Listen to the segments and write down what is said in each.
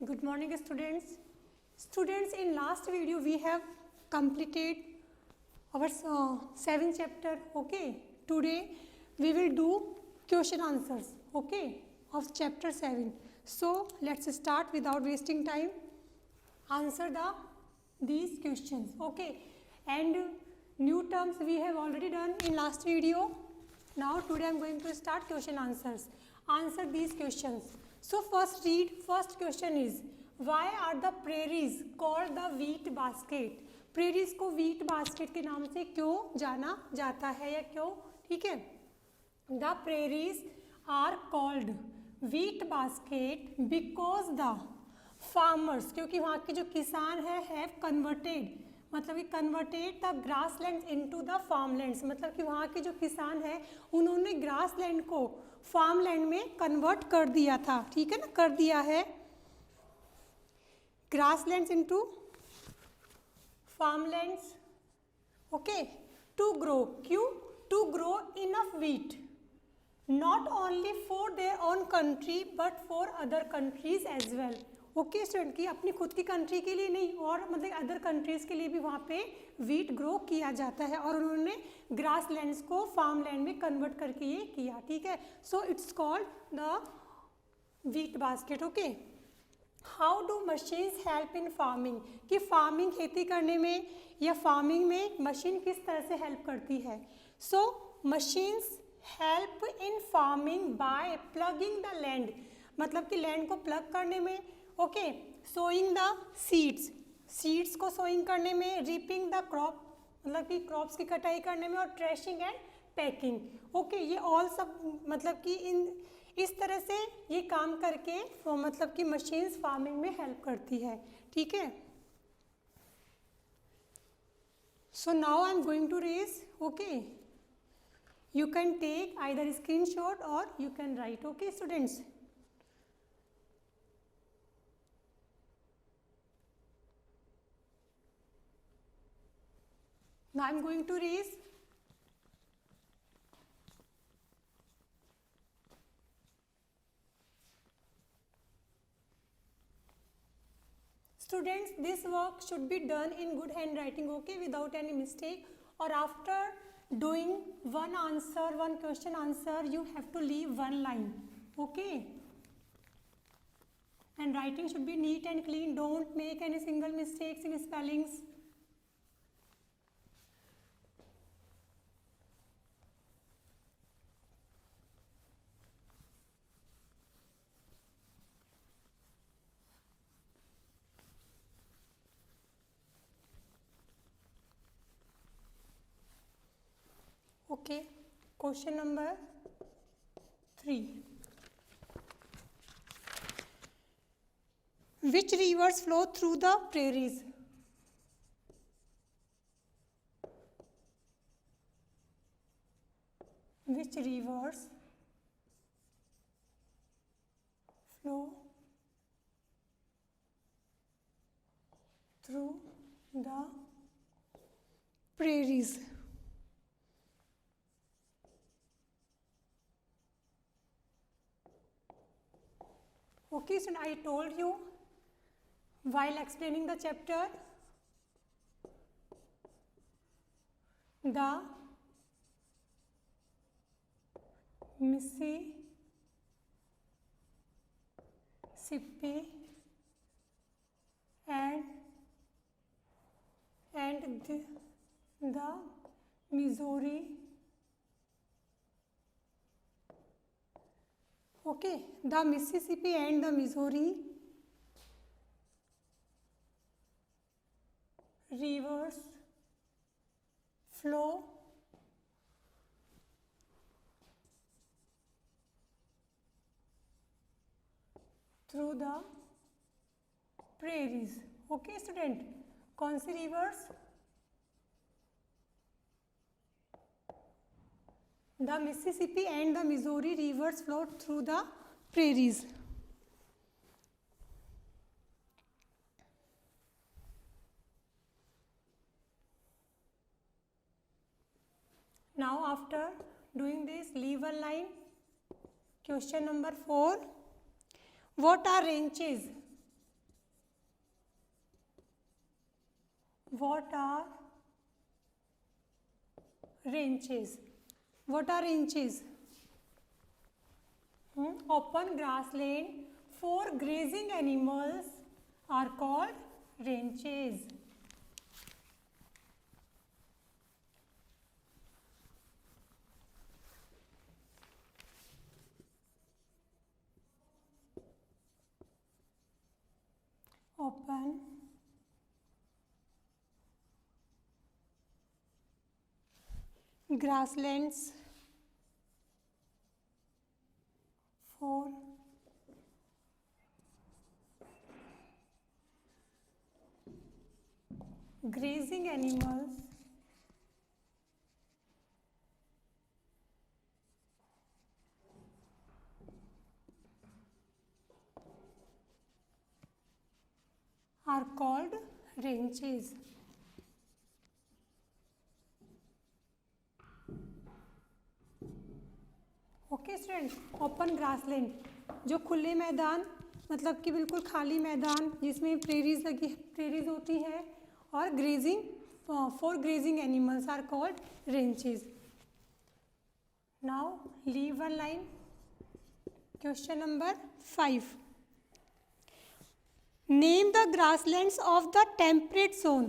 Good morning, students. Students, in last video we have completed our 7th chapter. Okay, today we will do question answers. Okay, of chapter 7. So let's start without wasting time. Answer these questions. Okay, and new terms we have already done in last video. Now today I am going to start question answers. Answer these questions. So first read. First question is, why are the prairies called the wheat basket? Prairies को wheat basket के नाम से क्यों जाना जाता है या क्यों? ठीक है, the prairies are called wheat basket because the farmers, क्योंकि वहाँ के जो किसान है हैव कन्वर्टेड, मतलब कि converted the grassland into the farmlands, मतलब कि वहाँ के जो किसान है उन्होंने ग्रास लैंड को फार्म लैंड में कन्वर्ट कर दिया था. ठीक है ना, कर दिया है grasslands into farmlands. Okay, to grow, क्यों? To grow enough wheat, not only for their own country but for other countries as well. Okay student, की अपनी खुद की कंट्री के लिए नहीं और मतलब अदर कंट्रीज़ के लिए भी वहाँ पे वीट ग्रो किया जाता है और उन्होंने ग्रास लैंड्स को फार्म लैंड में कन्वर्ट करके ये किया. ठीक है, so it's called the wheat basket. Okay, how do machines help in farming, कि फार्मिंग खेती करने में या फार्मिंग में मशीन किस तरह से हेल्प करती है. So machines help in farming by ploughing the land, मतलब कि लैंड को प्लग करने में. Okay, sowing the seeds, seeds को सोइंग करने में, रीपिंग द क्रॉप, मतलब कि क्रॉप्स की कटाई करने में, और ट्रेशिंग एंड पैकिंग. ओके, ये ऑल सब मतलब कि इस तरह से ये काम करके मतलब कि मशीन्स फार्मिंग में हेल्प करती है. ठीक है, so now I am going to erase. Okay, you can take either screenshot और you can write. Okay students, now I am going to erase. Students, this work should be done in good handwriting, okay, without any mistake. Or after doing one answer, one question answer, you have to leave one line, okay. And writing should be neat and clean. Don't make any single mistakes in spellings. Okay, question number 3. Which rivers flow through the prairies? Which rivers flow through the prairies? Okay, so I told you while explaining the chapter, the Mississippi and the Missouri. Okay, the Mississippi and the Missouri rivers flow through the prairies. Okay student, कौन सी rivers? The Mississippi and the Missouri rivers flow through the prairies. Now after doing this, leave a line. Question number 4. What are ranches? What are ranches? What are ranches? Open grassland for grazing animals are called ranches. Open grasslands for grazing animals are called ranches. Okay student, open grassland जो खुले मैदान मतलब कि बिल्कुल खाली मैदान जिसमें prairies होती है और grazing for grazing animals are called ranches. Now leave one line. Question number 5. Name the grasslands of the temperate zone.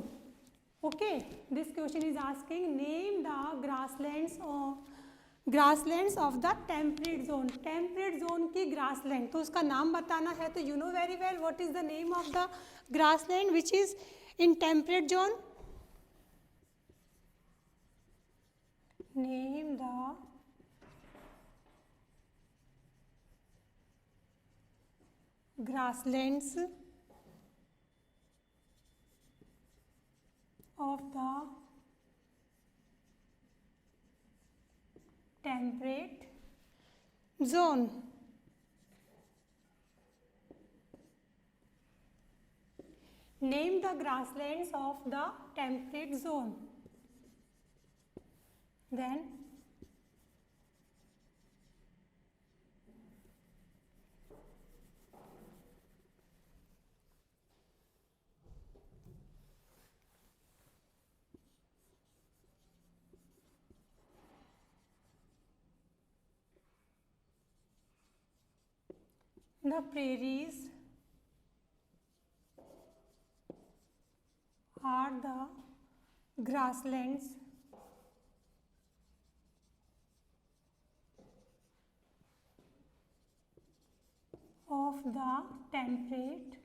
Okay, this question is asking name the grasslands of the temperate zone. Temperate zone की grassland तो उसका नाम बताना है. तो you know very well what is the name of the grassland which is in temperate zone. Name the grasslands of the temperate zone. Name the grasslands of the temperate zone. Then the prairies are the grasslands of the temperate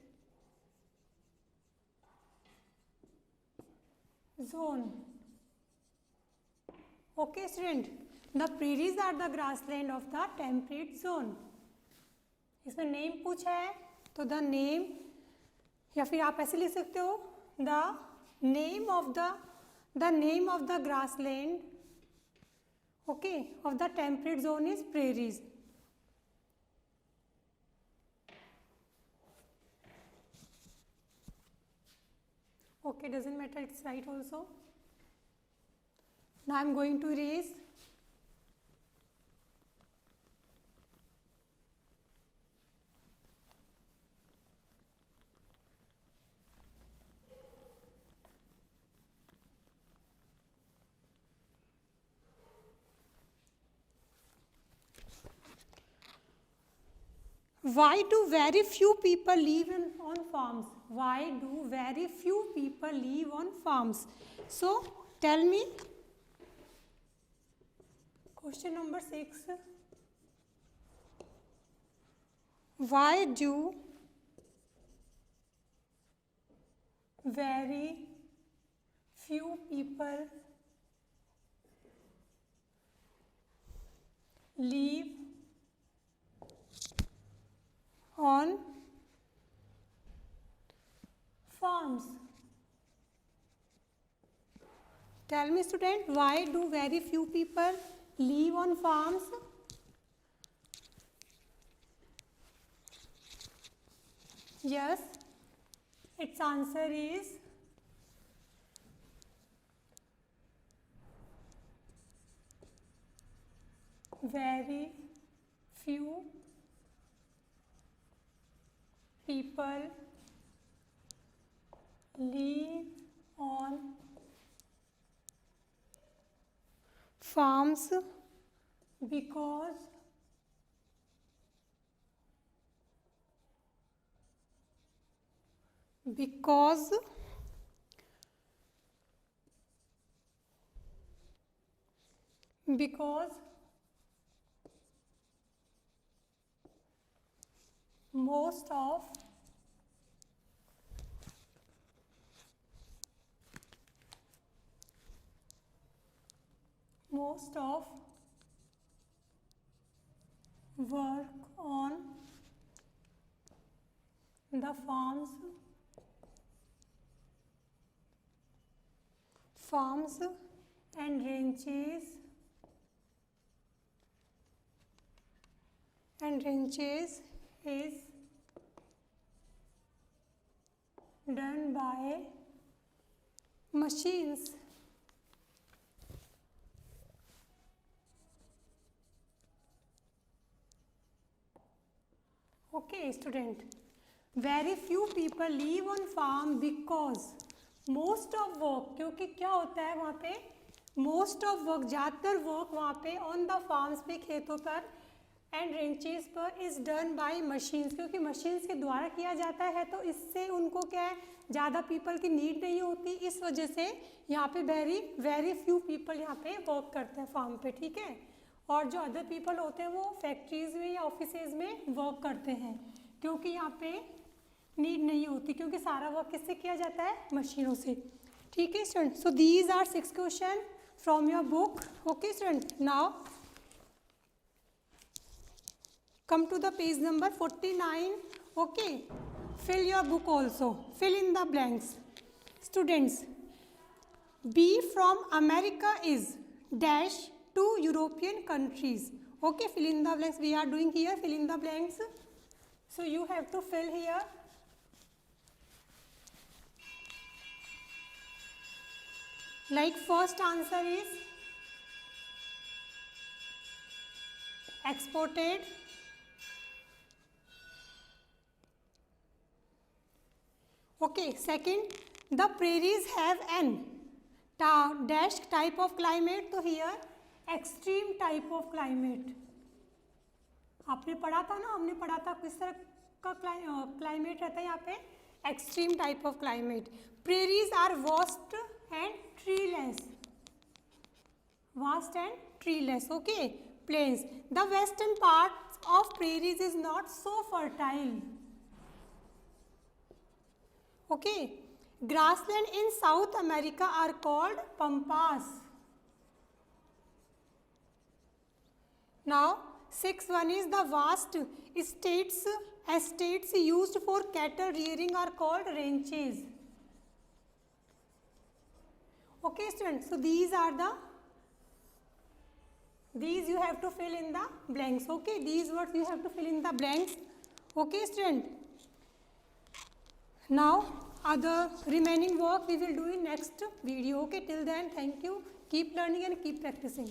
zone. Okay student, the prairies are the grassland of the temperate zone. इसमें name पूछा है तो the name या फिर आप ऐसे लिख सकते हो the name of the grassland okay of the temperate zone is prairies. Okay, doesn't matter, it's right also. Now I am going to erase. Why do very few people live on farms? Why do very few people live on farms? So tell me. Question number 6. Why do very few people live on farms? Tell me student, why do very few people live on farms? Yes, its answer is very few people live on farms because most of work on the farms and ranches is done by machines. Okay student, very few people live on farm because most of work, क्योंकि क्या होता है वहाँ पे most of work, ज़्यादातर work वहाँ पे on the farms पे, खेतों पर एंड रेंचेस पर इज़ डन बाय मशीन्स, क्योंकि मशीन्स के द्वारा किया जाता है तो इससे उनको क्या है ज़्यादा पीपल की नीड नहीं होती, इस वजह से यहाँ पे वेरी फ्यू पीपल यहाँ पे वर्क करते हैं फार्म पे, ठीक है। और जो अदर पीपल होते हैं वो फैक्ट्रीज में या ऑफिसेज में वर्क करते हैं, क्योंकि यहाँ पे नीड नहीं होती, क्योंकि सारा वर्क किससे किया जाता है, मशीनों से, ठीक है student. So these are 6 question from your book. Okay student, now come to the page number 49. Okay, fill your book also, fill in the blanks. Students, B from America is dash to European countries. Okay, fill in the blanks. We are doing here, fill in the blanks. So you have to fill here. Like first answer is exported. Okay, second, the prairies have an dash type of climate, तो here extreme type of climate. आपने पढ़ा था ना, हमने पढ़ा था किस तरह का क्लाइमेट रहता है यहाँ पे, extreme type of climate. Prairies are vast and treeless, okay. Plains, the western part of prairies is not so fertile, okay. Grassland in South America are called pampas. Now 6.1 is the vast estates used for cattle rearing are called ranches. Okay students, so these you have to fill in the blanks. Okay, these words you have to fill in the blanks. Okay student, now other remaining work we will do in next video. Okay, till then thank you, keep learning and keep practicing.